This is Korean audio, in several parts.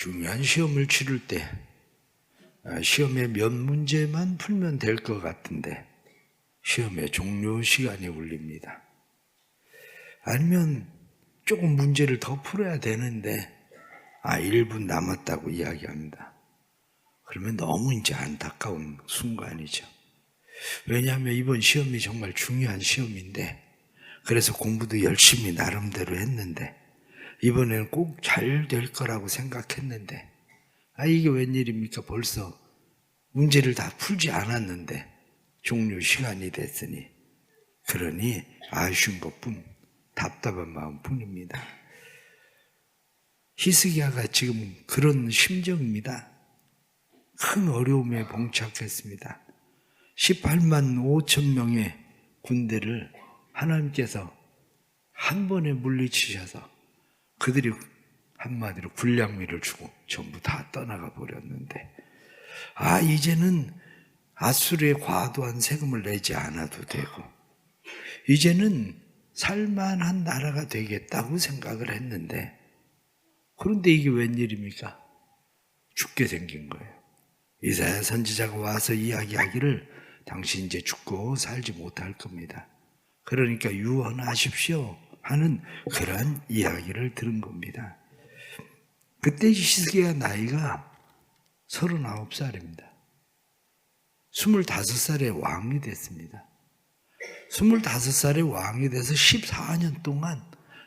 중요한 시험을 치를 때 시험의 몇 문제만 풀면 될 것 같은데 시험의 종료 시간이 울립니다. 아니면 조금 문제를 더 풀어야 되는데 1분 남았다고 이야기합니다. 그러면 너무 이제 안타까운 순간이죠. 왜냐하면 이번 시험이 정말 중요한 시험인데 그래서 공부도 열심히 나름대로 했는데 이번에는 꼭 잘 될 거라고 생각했는데 이게 웬일입니까? 벌써 문제를 다 풀지 않았는데 종료 시간이 됐으니 그러니 아쉬운 것뿐 답답한 마음뿐입니다. 히스기야가 지금 그런 심정입니다. 큰 어려움에 봉착했습니다. 18만 5천 명의 군대를 하나님께서 한 번에 물리치셔서 그들이 한마디로 군량미를 주고 전부 다 떠나가 버렸는데 이제는 아수르의 과도한 세금을 내지 않아도 되고 이제는 살만한 나라가 되겠다고 생각을 했는데 그런데 이게 웬일입니까? 죽게 생긴 거예요. 이사야 선지자가 와서 이야기하기를 당신 이제 죽고 살지 못할 겁니다. 그러니까 유언하십시오 하는 그러한 이야기를 들은 겁니다. 그때 히스기야 나이가 39살입니다. 25살에 왕이 됐습니다. 25살에 왕이 돼서 14년 동안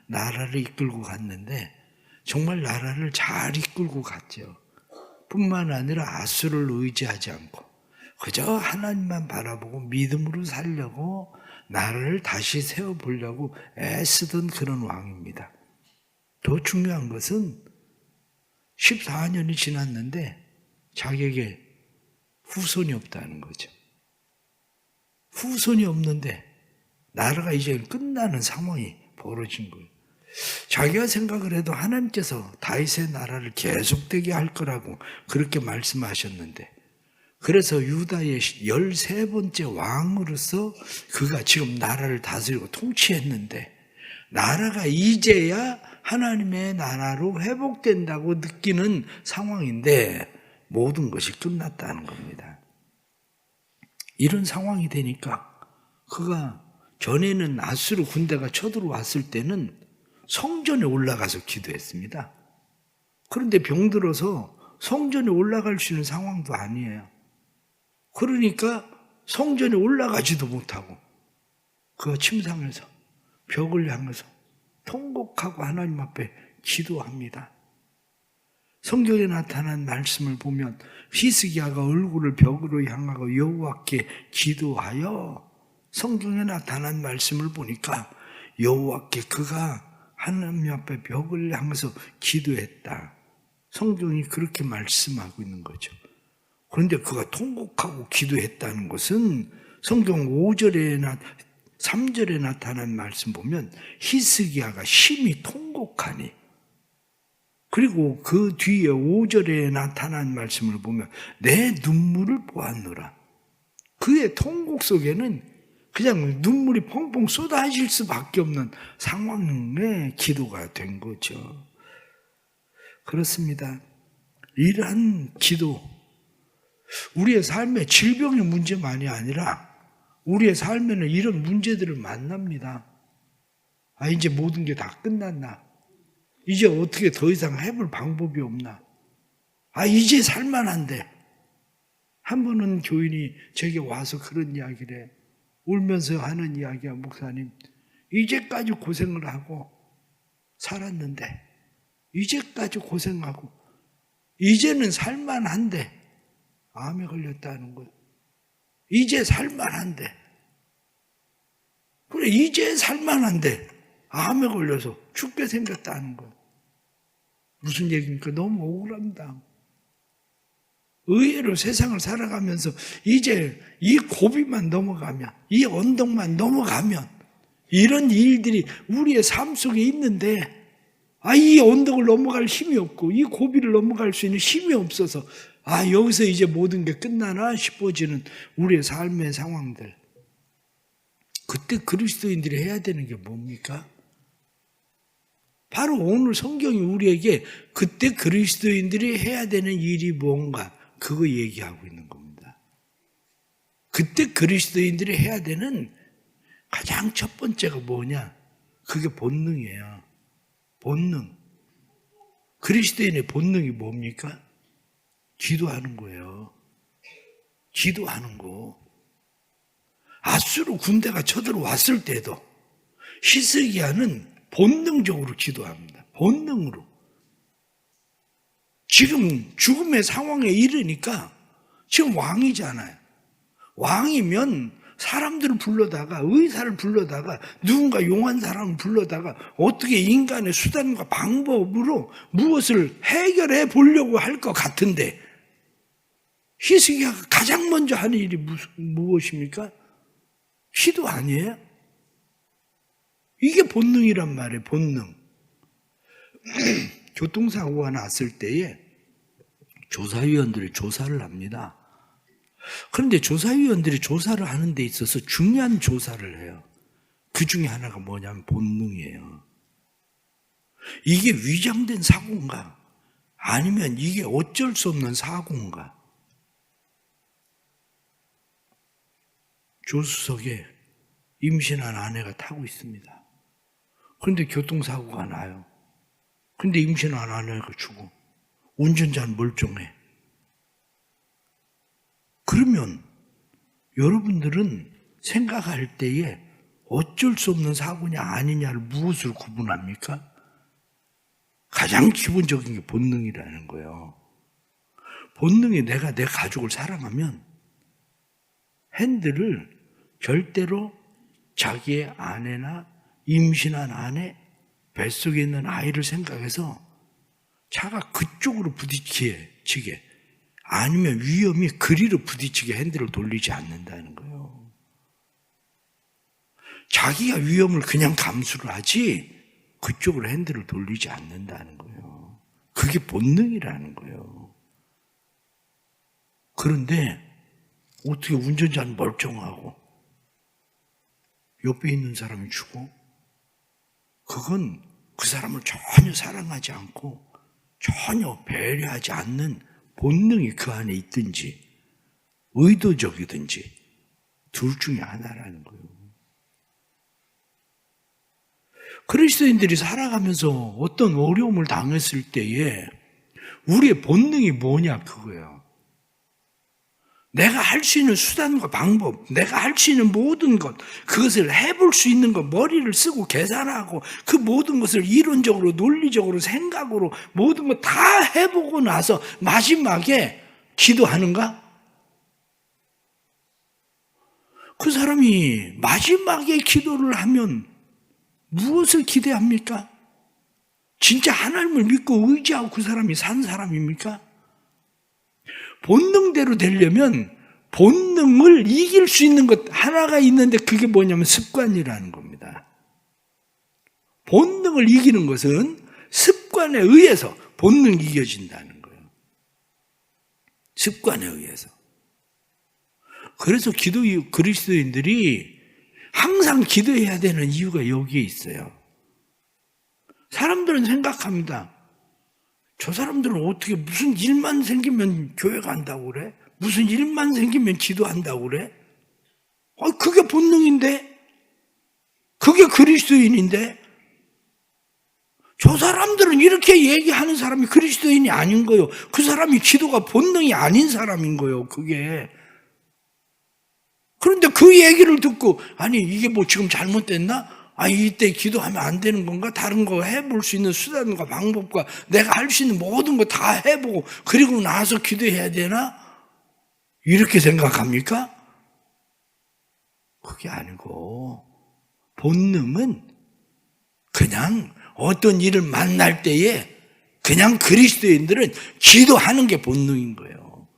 나라를 이끌고 갔는데 정말 나라를 잘 이끌고 갔죠. 뿐만 아니라 아수를 의지하지 않고 그저 하나님만 바라보고 믿음으로 살려고 나라를 다시 세워보려고 애쓰던 그런 왕입니다. 더 중요한 것은 14년이 지났는데 자기에게 후손이 없다는 거죠. 후손이 없는데 나라가 이제 끝나는 상황이 벌어진 거예요. 자기가 생각을 해도 하나님께서 다윗의 나라를 계속되게 할 거라고 그렇게 말씀하셨는데 그래서 유다의 13번째 왕으로서 그가 지금 나라를 다스리고 통치했는데 나라가 이제야 하나님의 나라로 회복된다고 느끼는 상황인데 모든 것이 끝났다는 겁니다. 이런 상황이 되니까 그가 전에는 아수르 군대가 쳐들어왔을 때는 성전에 올라가서 기도했습니다. 그런데 병들어서 성전에 올라갈 수 있는 상황도 아니에요. 그러니까 성전에 올라가지도 못하고 그가 침상에서 벽을 향해서 통곡하고 하나님 앞에 기도합니다. 성경에 나타난 말씀을 보면 히스기야가 얼굴을 벽으로 향하고 여호와께 기도하여 성경에 나타난 말씀을 보니까 여호와께 그가 하나님 앞에 벽을 향해서 기도했다. 성경이 그렇게 말씀하고 있는 거죠. 그런데 그가 통곡하고 기도했다는 것은 성경 3절에 나타난 말씀 보면 히스기야가 심히 통곡하니 그리고 그 뒤에 5절에 나타난 말씀을 보면 내 눈물을 보았노라. 그의 통곡 속에는 그냥 눈물이 펑펑 쏟아질 수밖에 없는 상황의 기도가 된 거죠. 그렇습니다. 이러한 기도, 우리의 삶에 질병의 문제만이 아니라 우리의 삶에는 이런 문제들을 만납니다. 이제 모든 게 다 끝났나? 이제 어떻게 더 이상 해볼 방법이 없나? 이제 살만한데. 한 번은 교인이 제게 와서 그런 이야기를 해. 울면서 하는 이야기야, 목사님. 이제까지 고생을 하고 살았는데, 이제까지 고생하고, 이제는 살만한데, 암에 걸렸다는 거예요. 이제 살만한데. 그래, 이제 살만한데, 암에 걸려서 죽게 생겼다는 거. 무슨 얘기입니까? 너무 억울합니다. 의외로 세상을 살아가면서 이제 이 고비만 넘어가면, 이 언덕만 넘어가면 이런 일들이 우리의 삶 속에 있는데 이 언덕을 넘어갈 힘이 없고 이 고비를 넘어갈 수 있는 힘이 없어서 여기서 이제 모든 게 끝나나 싶어지는 우리의 삶의 상황들. 그때 그리스도인들이 해야 되는 게 뭡니까? 바로 오늘 성경이 우리에게 그때 그리스도인들이 해야 되는 일이 뭔가 그거 얘기하고 있는 겁니다. 그때 그리스도인들이 해야 되는 가장 첫 번째가 뭐냐? 그게 본능이에요. 본능. 그리스도인의 본능이 뭡니까? 기도하는 거예요. 기도하는 거. 아수르 군대가 쳐들어왔을 때도 히스기야는 본능적으로 기도합니다. 본능으로. 지금 죽음의 상황에 이르니까 지금 왕이잖아요. 왕이면 사람들을 불러다가 의사를 불러다가 누군가 용한 사람을 불러다가 어떻게 인간의 수단과 방법으로 무엇을 해결해 보려고 할 것 같은데 히스기야가 가장 먼저 하는 일이 무엇입니까? 기도 아니에요? 이게 본능이란 말이에요. 본능. 교통사고가 났을 때에 조사위원들이 조사를 합니다. 그런데 조사위원들이 조사를 하는 데 있어서 중요한 조사를 해요. 그 중에 하나가 뭐냐면 본능이에요. 이게 위장된 사고인가? 아니면 이게 어쩔 수 없는 사고인가? 조수석에 임신한 아내가 타고 있습니다. 그런데 교통사고가 나요. 근데 임신한 아내가 죽어. 운전자는 멀쩡해. 그러면 여러분들은 생각할 때에 어쩔 수 없는 사고냐 아니냐를 무엇으로 구분합니까? 가장 기본적인 게 본능이라는 거예요. 본능이 내가 내 가족을 사랑하면 핸들을 절대로 자기의 아내나 임신한 아내, 뱃속에 있는 아이를 생각해서 차가 그쪽으로 부딪히게 아니면 위험이 그리로 부딪히게 핸들을 돌리지 않는다는 거예요. 자기가 위험을 그냥 감수를 하지 그쪽으로 핸들을 돌리지 않는다는 거예요. 그게 본능이라는 거예요. 그런데 어떻게 운전자는 멀쩡하고 옆에 있는 사람이 죽어? 그건 그 사람을 전혀 사랑하지 않고 전혀 배려하지 않는 본능이 그 안에 있든지 의도적이든지 둘 중에 하나라는 거예요. 그리스도인들이 살아가면서 어떤 어려움을 당했을 때에 우리의 본능이 뭐냐 그거예요. 내가 할 수 있는 수단과 방법, 내가 할 수 있는 모든 것, 그것을 해볼 수 있는 것, 머리를 쓰고 계산하고 그 모든 것을 이론적으로, 논리적으로, 생각으로 모든 것 다 해보고 나서 마지막에 기도하는가? 그 사람이 마지막에 기도를 하면 무엇을 기대합니까? 진짜 하나님을 믿고 의지하고 그 사람이 산 사람입니까? 본능대로 되려면 본능을 이길 수 있는 것 하나가 있는데 그게 뭐냐면 습관이라는 겁니다. 본능을 이기는 것은 습관에 의해서 본능이 이겨진다는 거예요. 습관에 의해서. 그래서 그리스도인들이 항상 기도해야 되는 이유가 여기에 있어요. 사람들은 생각합니다. 저 사람들은 어떻게 무슨 일만 생기면 교회 간다고 그래? 무슨 일만 생기면 기도한다고 그래? 그게 본능인데? 그게 그리스도인인데? 저 사람들은 이렇게 얘기하는 사람이 그리스도인이 아닌 거예요. 그 사람이 기도가 본능이 아닌 사람인 거예요. 그게. 그런데 그 얘기를 듣고 아니 이게 뭐 지금 잘못됐나? 이때 기도하면 안 되는 건가? 다른 거 해볼 수 있는 수단과 방법과 내가 할 수 있는 모든 거 다 해보고 그리고 나서 기도해야 되나? 이렇게 생각합니까? 그게 아니고 본능은 그냥 어떤 일을 만날 때에 그냥 그리스도인들은 기도하는 게 본능인 거예요.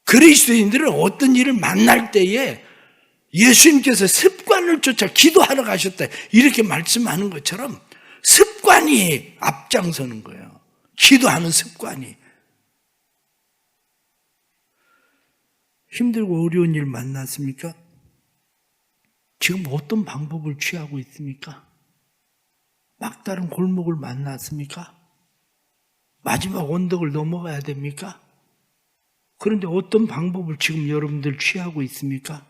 그리스도인들은 어떤 일을 만날 때에 예수님께서 습관을 쫓아 기도하러 가셨다 이렇게 말씀하는 것처럼 습관이 앞장서는 거예요. 기도하는 습관이. 힘들고 어려운 일 만났습니까? 지금 어떤 방법을 취하고 있습니까? 막다른 골목을 만났습니까? 마지막 언덕을 넘어가야 됩니까? 그런데 어떤 방법을 지금 여러분들 취하고 있습니까?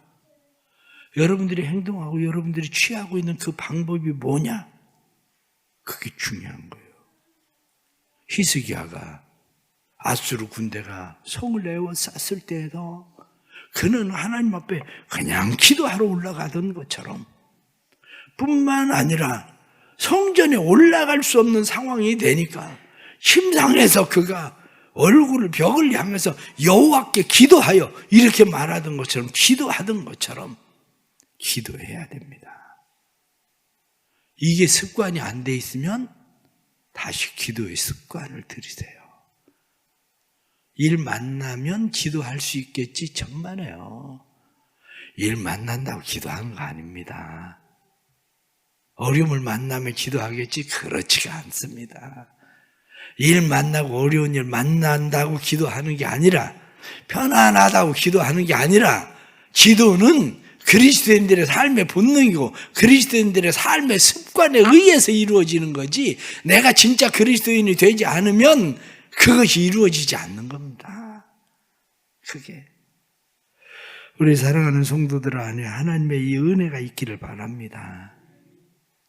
여러분들이 행동하고 여러분들이 취하고 있는 그 방법이 뭐냐? 그게 중요한 거예요. 히스기야가 아수르 군대가 성을 에워쌌을 때에도 그는 하나님 앞에 그냥 기도하러 올라가던 것처럼 뿐만 아니라 성전에 올라갈 수 없는 상황이 되니까 심상해서 그가 얼굴을 벽을 향해서 여호와께 기도하여 이렇게 말하던 것처럼 기도하던 것처럼 기도해야 됩니다. 이게 습관이 안 돼 있으면 다시 기도의 습관을 들이세요. 일 만나면 기도할 수 있겠지 천만에요. 일 만난다고 기도하는 거 아닙니다. 어려움을 만나면 기도하겠지 그렇지가 않습니다. 일 만나고 어려운 일 만난다고 기도하는 게 아니라 편안하다고 기도하는 게 아니라 기도는 그리스도인들의 삶의 본능이고 그리스도인들의 삶의 습관에 의해서 이루어지는 거지 내가 진짜 그리스도인이 되지 않으면 그것이 이루어지지 않는 겁니다. 그게 우리 사랑하는 성도들 안에 하나님의 이 은혜가 있기를 바랍니다.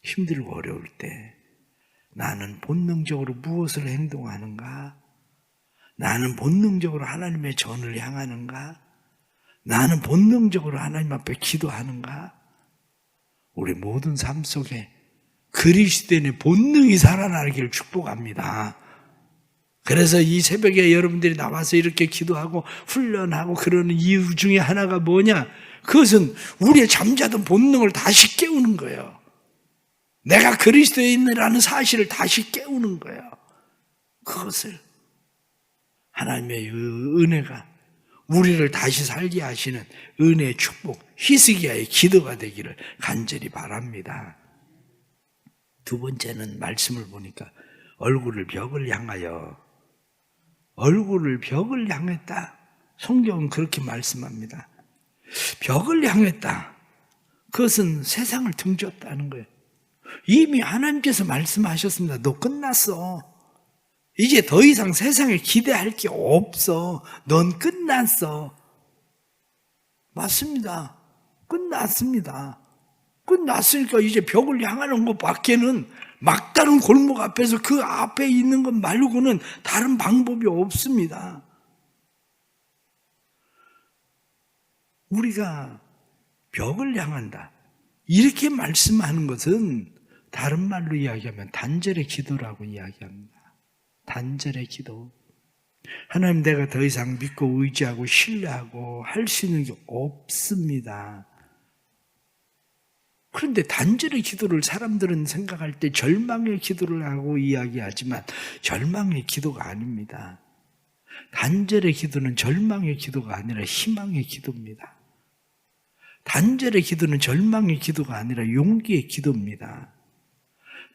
힘들고 어려울 때 나는 본능적으로 무엇을 행동하는가? 나는 본능적으로 하나님의 전을 향하는가? 나는 본능적으로 하나님 앞에 기도하는가? 우리 모든 삶 속에 그리스도인의 본능이 살아나기를 축복합니다. 그래서 이 새벽에 여러분들이 나와서 이렇게 기도하고 훈련하고 그러는 이유 중에 하나가 뭐냐? 그것은 우리의 잠자던 본능을 다시 깨우는 거예요. 내가 그리스도인이라는 사실을 다시 깨우는 거예요. 그것을 하나님의 은혜가 우리를 다시 살게 하시는 은혜의 축복, 히스기야의 기도가 되기를 간절히 바랍니다. 두 번째는 말씀을 보니까 얼굴을 벽을 향했다. 성경은 그렇게 말씀합니다. 벽을 향했다. 그것은 세상을 등졌다는 거예요. 이미 하나님께서 말씀하셨습니다. 너 끝났어. 이제 더 이상 세상에 기대할 게 없어. 넌 끝났어. 맞습니다. 끝났습니다. 끝났으니까 이제 벽을 향하는 것 밖에는 막다른 골목 앞에서 그 앞에 있는 것 말고는 다른 방법이 없습니다. 우리가 벽을 향한다. 이렇게 말씀하는 것은 다른 말로 이야기하면 단절의 기도라고 이야기합니다. 단절의 기도. 하나님 내가 더 이상 믿고 의지하고 신뢰하고 할 수 있는 게 없습니다. 그런데 단절의 기도를 사람들은 생각할 때 절망의 기도를 하고 이야기하지만 절망의 기도가 아닙니다. 단절의 기도는 절망의 기도가 아니라 희망의 기도입니다. 단절의 기도는 절망의 기도가 아니라 용기의 기도입니다.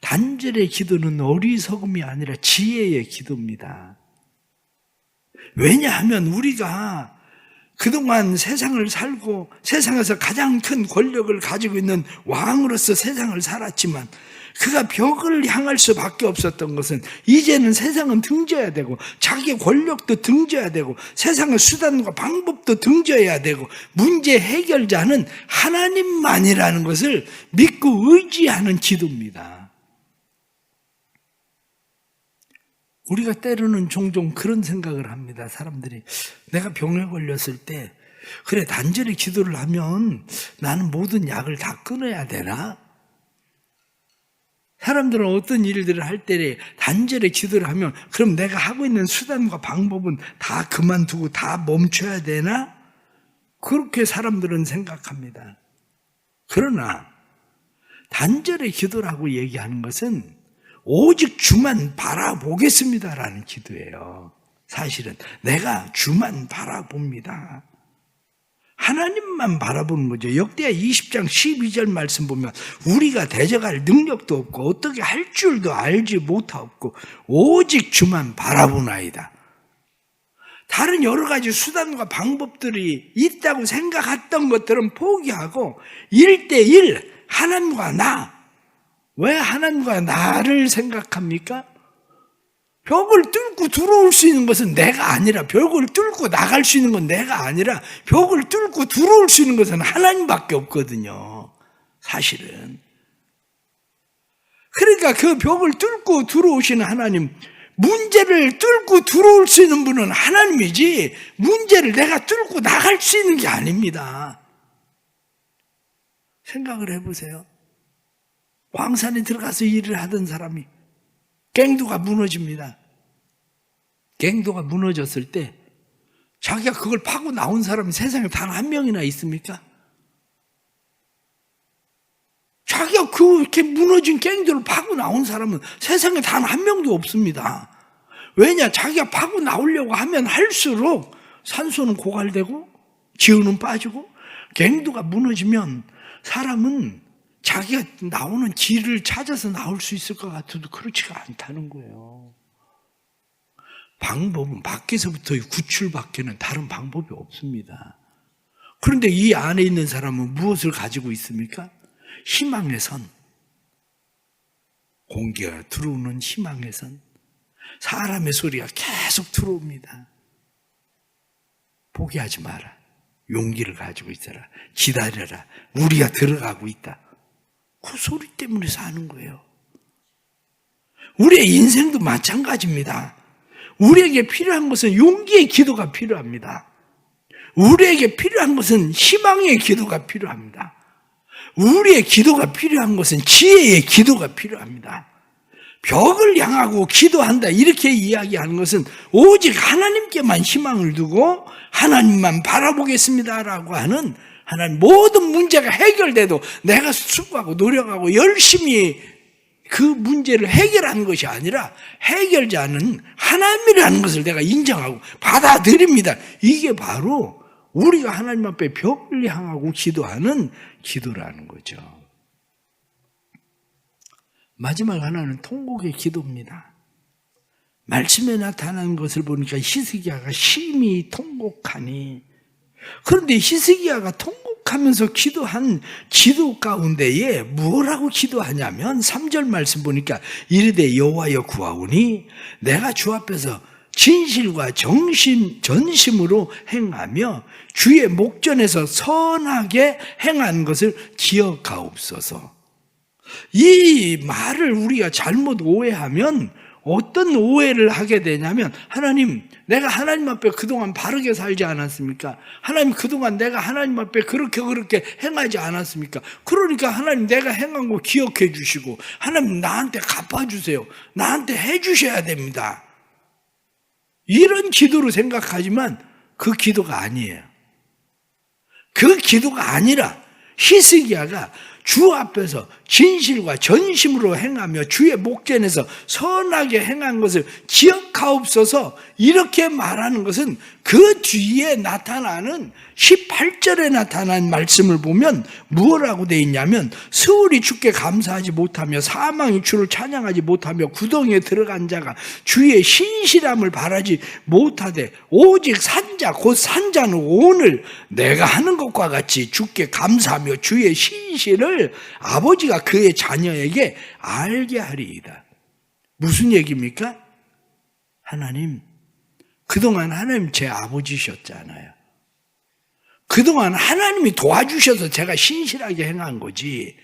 단절의 기도는 어리석음이 아니라 지혜의 기도입니다. 왜냐하면 우리가 그동안 세상을 살고 세상에서 가장 큰 권력을 가지고 있는 왕으로서 세상을 살았지만 그가 벽을 향할 수밖에 없었던 것은 이제는 세상은 등져야 되고 자기 권력도 등져야 되고 세상의 수단과 방법도 등져야 되고 문제 해결자는 하나님만이라는 것을 믿고 의지하는 기도입니다. 우리가 때로는 종종 그런 생각을 합니다. 사람들이 내가 병에 걸렸을 때 그래 단절히 기도를 하면 나는 모든 약을 다 끊어야 되나? 사람들은 어떤 일들을 할 때 단절히 기도를 하면 그럼 내가 하고 있는 수단과 방법은 다 그만두고 다 멈춰야 되나? 그렇게 사람들은 생각합니다. 그러나 단절의 기도라고 얘기하는 것은 오직 주만 바라보겠습니다라는 기도예요. 사실은 내가 주만 바라봅니다. 하나님만 바라보는 거죠. 역대하 20장 12절 말씀 보면 우리가 대적할 능력도 없고 어떻게 할 줄도 알지 못하고 오직 주만 바라보나이다. 다른 여러 가지 수단과 방법들이 있다고 생각했던 것들은 포기하고 1대1 하나님과 나 왜 하나님과 나를 생각합니까? 벽을 뚫고 들어올 수 있는 것은 내가 아니라, 벽을 뚫고 나갈 수 있는 건 내가 아니라, 벽을 뚫고 들어올 수 있는 것은 하나님밖에 없거든요. 사실은. 그러니까 그 벽을 뚫고 들어오시는 하나님, 문제를 뚫고 들어올 수 있는 분은 하나님이지, 문제를 내가 뚫고 나갈 수 있는 게 아닙니다. 생각을 해보세요. 광산에 들어가서 일을 하던 사람이 갱도가 무너집니다. 갱도가 무너졌을 때 자기가 그걸 파고 나온 사람이 세상에 단 한 명이나 있습니까? 자기가 그렇게 무너진 갱도를 파고 나온 사람은 세상에 단 한 명도 없습니다. 왜냐? 자기가 파고 나오려고 하면 할수록 산소는 고갈되고 기운은 빠지고, 갱도가 무너지면 사람은 자기가 나오는 길을 찾아서 나올 수 있을 것 같아도 그렇지가 않다는 거예요. 방법은 밖에서부터의 구출밖에는 다른 방법이 없습니다. 그런데 이 안에 있는 사람은 무엇을 가지고 있습니까? 희망의 선. 공기가 들어오는 희망의 선. 사람의 소리가 계속 들어옵니다. 포기하지 마라. 용기를 가지고 있어라. 기다려라. 우리가 들어가고 있다. 그 소리 때문에 사는 거예요. 우리의 인생도 마찬가지입니다. 우리에게 필요한 것은 용기의 기도가 필요합니다. 우리에게 필요한 것은 희망의 기도가 필요합니다. 우리의 기도가 필요한 것은 지혜의 기도가 필요합니다. 벽을 향하고 기도한다 이렇게 이야기하는 것은 오직 하나님께만 희망을 두고 하나님만 바라보겠습니다라고 하는, 하나님 모든 문제가 해결돼도 내가 수고하고 노력하고 열심히 그 문제를 해결하는 것이 아니라 해결자는 하나님이라는 것을 내가 인정하고 받아들입니다. 이게 바로 우리가 하나님 앞에 벽을 향하고 기도하는 기도라는 거죠. 마지막 하나는 통곡의 기도입니다. 말씀에 나타난 것을 보니까 히스기야가 심히 통곡하니, 그런데 히스기야가 통곡하면서 기도한 기도 가운데에 뭐라고 기도하냐면 3절 말씀 보니까 이르되 여호와여 구하오니 내가 주 앞에서 진실과 전심으로 행하며 주의 목전에서 선하게 행한 것을 기억하옵소서. 이 말을 우리가 잘못 오해하면 어떤 오해를 하게 되냐면, 하나님, 내가 하나님 앞에 그동안 바르게 살지 않았습니까? 하나님, 그동안 내가 하나님 앞에 그렇게 행하지 않았습니까? 그러니까 하나님, 내가 행한 거 기억해 주시고 하나님 나한테 갚아주세요. 나한테 해주셔야 됩니다. 이런 기도로 생각하지만 그 기도가 아니에요. 그 기도가 아니라 히스기야가 주 앞에서 진실과 전심으로 행하며 주의 목전에서 선하게 행한 것을 기억하옵소서, 이렇게 말하는 것은 그 뒤에 나타나는 18절에 나타난 말씀을 보면 무엇라고 되어 있냐면, 스올이 주께 감사하지 못하며 사망이 주를 찬양하지 못하며 구덩이에 들어간 자가 주의 신실함을 바라지 못하되 오직 산자 곧 산자는 오늘 내가 하는 것과 같이 주께 감사하며 주의 신실을 아버지가 그의 자녀에게 알게 하리이다. 무슨 얘기입니까? 하나님, 그동안 하나님 제 아버지셨잖아요. 그동안 하나님이 도와주셔서 제가 신실하게 행한 거지,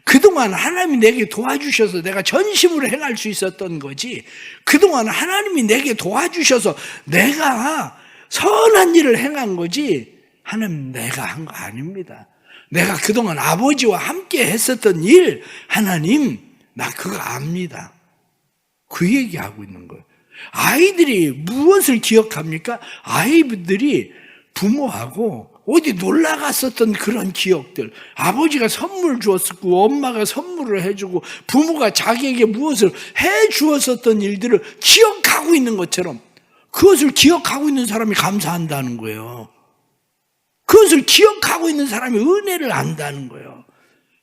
그동안 하나님이 내게 도와주셔서 내가 전심으로 행할 수 있었던 거지, 그동안 하나님이 내게 도와주셔서 내가 선한 일을 행한 거지, 하나님 내가 한 거 아닙니다. 내가 그동안 아버지와 함께 했었던 일, 하나님 나 그거 압니다. 그 얘기하고 있는 거예요. 아이들이 무엇을 기억합니까? 아이들이 부모하고 어디 놀러 갔었던 그런 기억들, 아버지가 선물 주었었고 엄마가 선물을 해주고 부모가 자기에게 무엇을 해주었었던 일들을 기억하고 있는 것처럼, 그것을 기억하고 있는 사람이 감사한다는 거예요. 그것을 기억하고 있는 사람이 은혜를 안다는 거예요.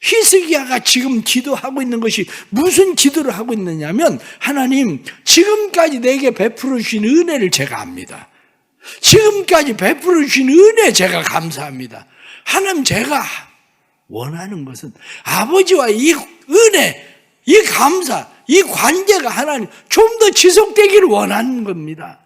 히스기야가 지금 기도하고 있는 것이 무슨 기도를 하고 있느냐면, 하나님 지금까지 내게 베풀어 주신 은혜를 제가 압니다. 지금까지 베풀어 주신 은혜 제가 감사합니다. 하나님, 제가 원하는 것은 아버지와 이 은혜, 이 감사, 이 관계가 하나님 좀 더 지속되기를 원하는 겁니다.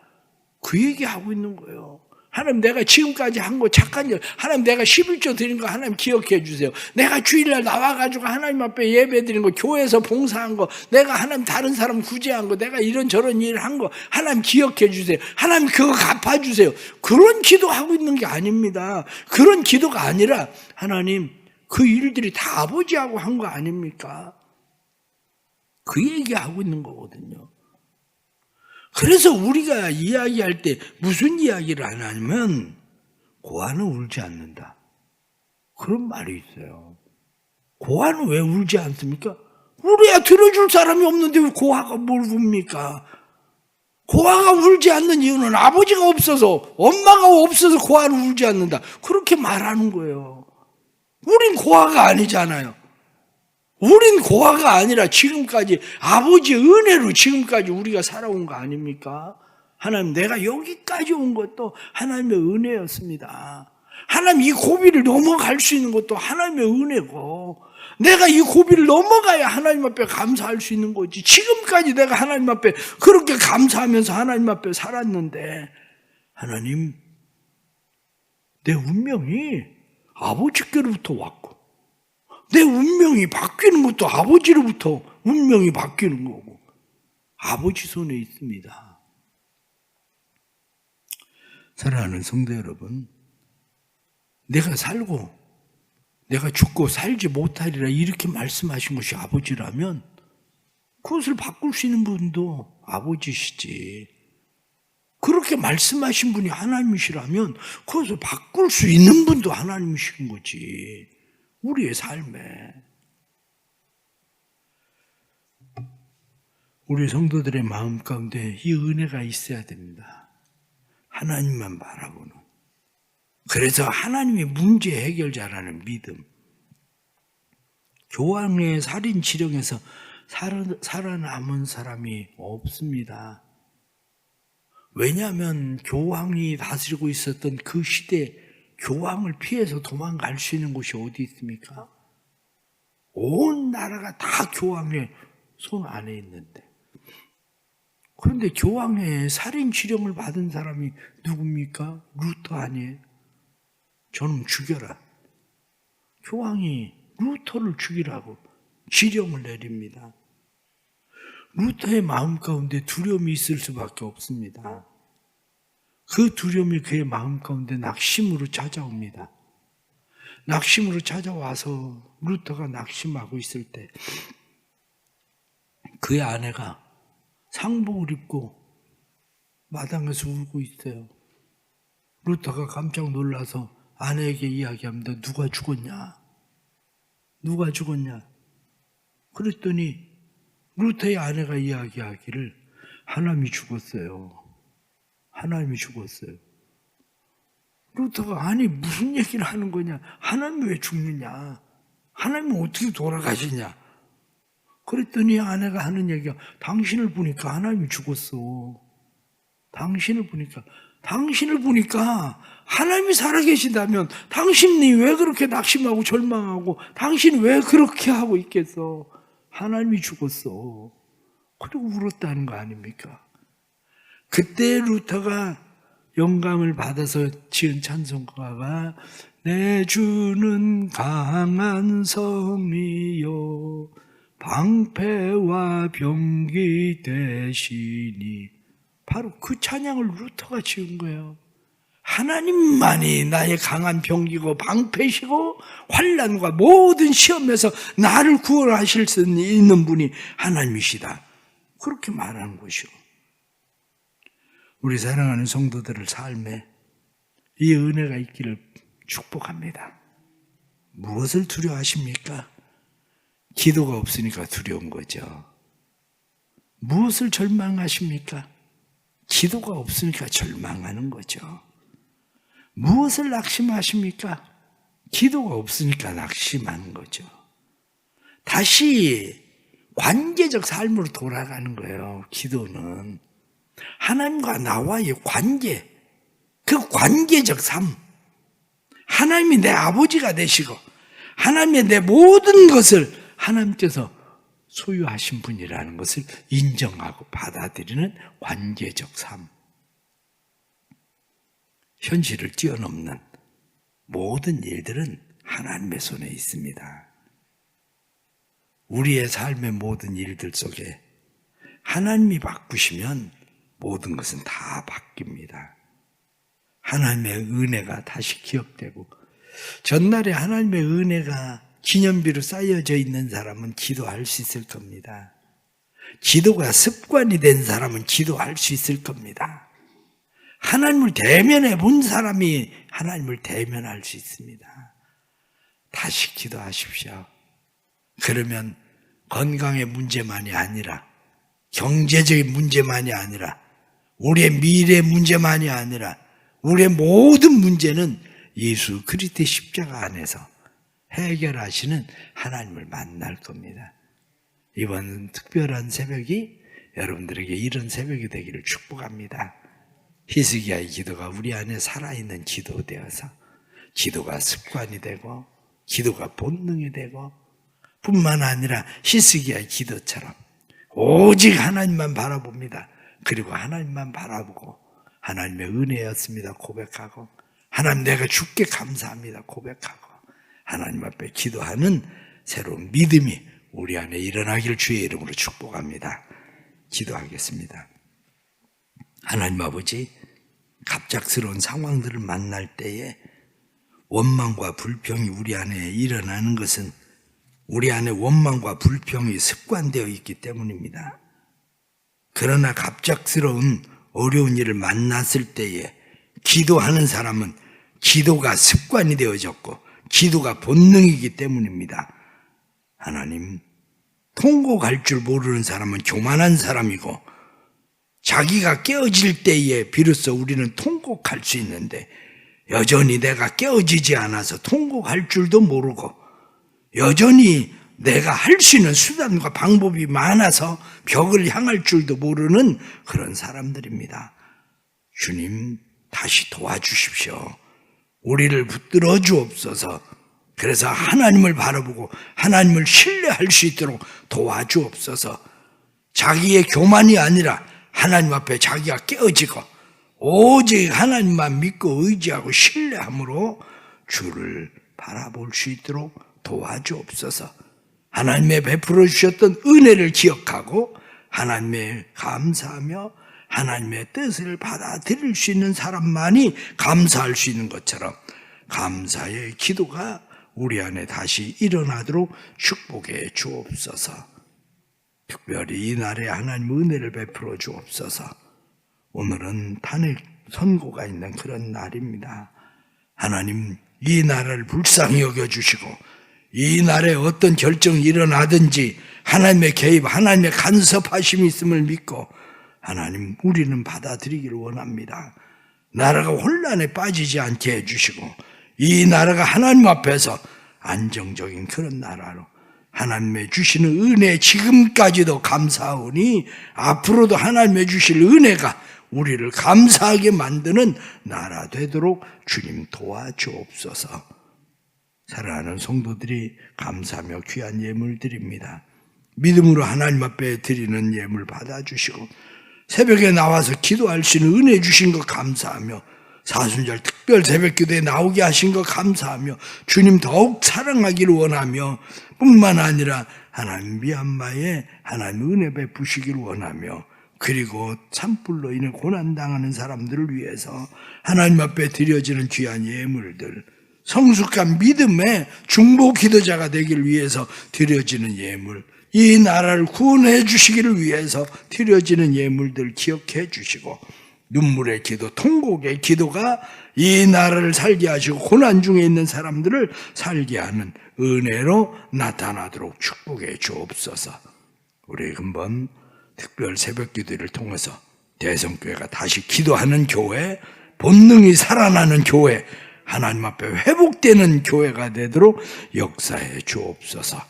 그 얘기하고 있는 거예요. 하나님 내가 지금까지 한 거 착한 일, 하나님 내가 11조 드린 거 하나님 기억해 주세요. 내가 주일날 나와가지고 하나님 앞에 예배 드린 거, 교회에서 봉사한 거, 내가 하나님 다른 사람 구제한 거, 내가 이런저런 일을 한 거 하나님 기억해 주세요. 하나님 그거 갚아주세요. 그런 기도하고 있는 게 아닙니다. 그런 기도가 아니라 하나님 그 일들이 다 아버지하고 한 거 아닙니까? 그 얘기하고 있는 거거든요. 그래서 우리가 이야기할 때 무슨 이야기를 안 하냐면 고아는 울지 않는다. 그런 말이 있어요. 고아는 왜 울지 않습니까? 우리야 들어줄 사람이 없는데 왜 고아가 뭘 웁니까? 고아가 울지 않는 이유는 아버지가 없어서, 엄마가 없어서 고아는 울지 않는다. 그렇게 말하는 거예요. 우린 고아가 아니잖아요. 우린 고아가 아니라 지금까지 아버지의 은혜로 지금까지 우리가 살아온 거 아닙니까? 하나님 내가 여기까지 온 것도 하나님의 은혜였습니다. 하나님 이 고비를 넘어갈 수 있는 것도 하나님의 은혜고, 내가 이 고비를 넘어가야 하나님 앞에 감사할 수 있는 거지. 지금까지 내가 하나님 앞에 그렇게 감사하면서 하나님 앞에 살았는데, 하나님 내 운명이 아버지께로부터 왔고, 내 운명이 바뀌는 것도 아버지로부터 운명이 바뀌는 거고, 아버지 손에 있습니다. 사랑하는 성도 여러분, 내가 살고 내가 죽고 살지 못하리라 이렇게 말씀하신 것이 아버지라면 그것을 바꿀 수 있는 분도 아버지시지. 그렇게 말씀하신 분이 하나님이시라면 그것을 바꿀 수 있는 분도 하나님이신 거지. 우리의 삶에. 우리 성도들의 마음 가운데 이 은혜가 있어야 됩니다. 하나님만 바라보는. 그래서 하나님이 문제 해결자라는 믿음. 교황의 살인 지령에서 살아남은 사람이 없습니다. 왜냐하면 교황이 다스리고 있었던 그 시대에 교황을 피해서 도망갈 수 있는 곳이 어디 있습니까? 온 나라가 다 교황의 손 안에 있는데. 그런데 교황의 살인 지령을 받은 사람이 누굽니까? 루터 아니에요? 저놈 죽여라. 교황이 루터를 죽이라고 지령을 내립니다. 루터의 마음 가운데 두려움이 있을 수밖에 없습니다. 그 두려움이 그의 마음 가운데 낙심으로 찾아옵니다. 낙심으로 찾아와서 루터가 낙심하고 있을 때 그의 아내가 상복을 입고 마당에서 울고 있어요. 루터가 깜짝 놀라서 아내에게 이야기합니다. 누가 죽었냐? 누가 죽었냐? 그랬더니 루터의 아내가 이야기하기를 하나님이 죽었어요. 하나님이 죽었어요. 루터가 아니 무슨 얘기를 하는 거냐? 하나님이 왜 죽느냐? 하나님은 어떻게 돌아가시냐? 그랬더니 아내가 하는 얘기가 당신을 보니까 하나님이 죽었어. 당신을 보니까 하나님이 살아계신다면 당신이 왜 그렇게 낙심하고 절망하고 당신이 왜 그렇게 하고 있겠어? 하나님이 죽었어. 그리고 울었다는 거 아닙니까? 그때 루터가 영감을 받아서 지은 찬송가가 내 주는 강한 성이요 방패와 병기 되시니, 바로 그 찬양을 루터가 지은 거예요. 하나님만이 나의 강한 병기고 방패시고 환난과 모든 시험에서 나를 구원하실 수 있는 분이 하나님이시다. 그렇게 말하는 것이요. 우리 사랑하는 성도들의 삶에 이 은혜가 있기를 축복합니다. 무엇을 두려워하십니까? 기도가 없으니까 두려운 거죠. 무엇을 절망하십니까? 기도가 없으니까 절망하는 거죠. 무엇을 낙심하십니까? 기도가 없으니까 낙심하는 거죠. 다시 관계적 삶으로 돌아가는 거예요. 기도는 하나님과 나와의 관계, 그 관계적 삶. 하나님이 내 아버지가 되시고 하나님의 내 모든 것을 하나님께서 소유하신 분이라는 것을 인정하고 받아들이는 관계적 삶. 현실을 뛰어넘는 모든 일들은 하나님의 손에 있습니다. 우리의 삶의 모든 일들 속에 하나님이 바꾸시면 모든 것은 다 바뀝니다. 하나님의 은혜가 다시 기억되고, 전날에 하나님의 은혜가 기념비로 쌓여져 있는 사람은 기도할 수 있을 겁니다. 기도가 습관이 된 사람은 기도할 수 있을 겁니다. 하나님을 대면해 본 사람이 하나님을 대면할 수 있습니다. 다시 기도하십시오. 그러면 건강의 문제만이 아니라, 경제적인 문제만이 아니라, 우리의 미래 문제만이 아니라 우리의 모든 문제는 예수 그리스도의 십자가 안에서 해결하시는 하나님을 만날 겁니다. 이번 특별한 새벽이 여러분들에게 이런 새벽이 되기를 축복합니다. 히스기야의 기도가 우리 안에 살아있는 기도 되어서 기도가 습관이 되고 기도가 본능이 되고, 뿐만 아니라 히스기야의 기도처럼 오직 하나님만 바라봅니다. 그리고 하나님만 바라보고 하나님의 은혜였습니다 고백하고, 하나님 내가 주께 감사합니다 고백하고, 하나님 앞에 기도하는 새로운 믿음이 우리 안에 일어나기를 주의 이름으로 축복합니다. 기도하겠습니다. 하나님 아버지, 갑작스러운 상황들을 만날 때에 원망과 불평이 우리 안에 일어나는 것은 우리 안에 원망과 불평이 습관되어 있기 때문입니다. 그러나 갑작스러운 어려운 일을 만났을 때에 기도하는 사람은 기도가 습관이 되어졌고 기도가 본능이기 때문입니다. 하나님, 통곡할 줄 모르는 사람은 교만한 사람이고, 자기가 깨어질 때에 비로소 우리는 통곡할 수 있는데, 여전히 내가 깨어지지 않아서 통곡할 줄도 모르고, 여전히 내가 할 수 있는 수단과 방법이 많아서 벽을 향할 줄도 모르는 그런 사람들입니다. 주님, 다시 도와주십시오. 우리를 붙들어 주옵소서. 그래서 하나님을 바라보고 하나님을 신뢰할 수 있도록 도와주옵소서. 자기의 교만이 아니라 하나님 앞에 자기가 깨어지고 오직 하나님만 믿고 의지하고 신뢰함으로 주를 바라볼 수 있도록 도와주옵소서. 하나님의 베풀어 주셨던 은혜를 기억하고 하나님의 감사하며 하나님의 뜻을 받아들일 수 있는 사람만이 감사할 수 있는 것처럼 감사의 기도가 우리 안에 다시 일어나도록 축복해 주옵소서. 특별히 이날에 하나님 은혜를 베풀어 주옵소서. 오늘은 탄핵 선고가 있는 그런 날입니다. 하나님, 이 나라를 불쌍히 여겨주시고 이 날에 어떤 결정이 일어나든지 하나님의 개입, 하나님의 간섭하심이 있음을 믿고 하나님, 우리는 받아들이기를 원합니다. 나라가 혼란에 빠지지 않게 해주시고 이 나라가 하나님 앞에서 안정적인 그런 나라로 하나님의 주시는 은혜 지금까지도 감사하오니 앞으로도 하나님의 주실 은혜가 우리를 감사하게 만드는 나라 되도록 주님 도와주옵소서. 사랑하는 성도들이 감사하며 귀한 예물 드립니다. 믿음으로 하나님 앞에 드리는 예물 받아주시고 새벽에 나와서 기도할 수 있는 은혜 주신 것 감사하며 사순절 특별 새벽기도에 나오게 하신 것 감사하며 주님 더욱 사랑하기를 원하며 뿐만 아니라 하나님 미얀마에 하나님 은혜 베푸시기를 원하며 그리고 산불로 인해 고난당하는 사람들을 위해서 하나님 앞에 드려지는 귀한 예물들, 성숙한 믿음의 중보 기도자가 되기를 위해서 드려지는 예물, 이 나라를 구원해 주시기를 위해서 드려지는 예물들 기억해 주시고 눈물의 기도, 통곡의 기도가 이 나라를 살게 하시고 고난 중에 있는 사람들을 살게 하는 은혜로 나타나도록 축복해 주옵소서. 우리 한번 특별 새벽 기도를 통해서 대성교회가 다시 기도하는 교회, 본능이 살아나는 교회, 하나님 앞에 회복되는 교회가 되도록 역사해 주옵소서.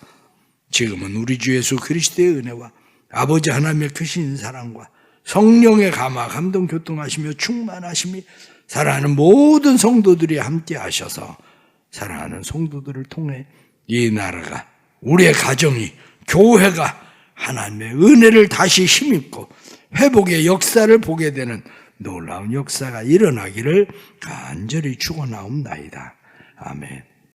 지금은 우리 주 예수 그리스도의 은혜와 아버지 하나님의 크신 사랑과 성령의 감화, 감동, 교통하시며 충만하심이 사랑하는 모든 성도들이 함께 하셔서 사랑하는 성도들을 통해 이 나라가, 우리의 가정이, 교회가 하나님의 은혜를 다시 힘입고 회복의 역사를 보게 되는 놀라운 역사가 일어나기를 간절히 축원하옵나이다. 아멘.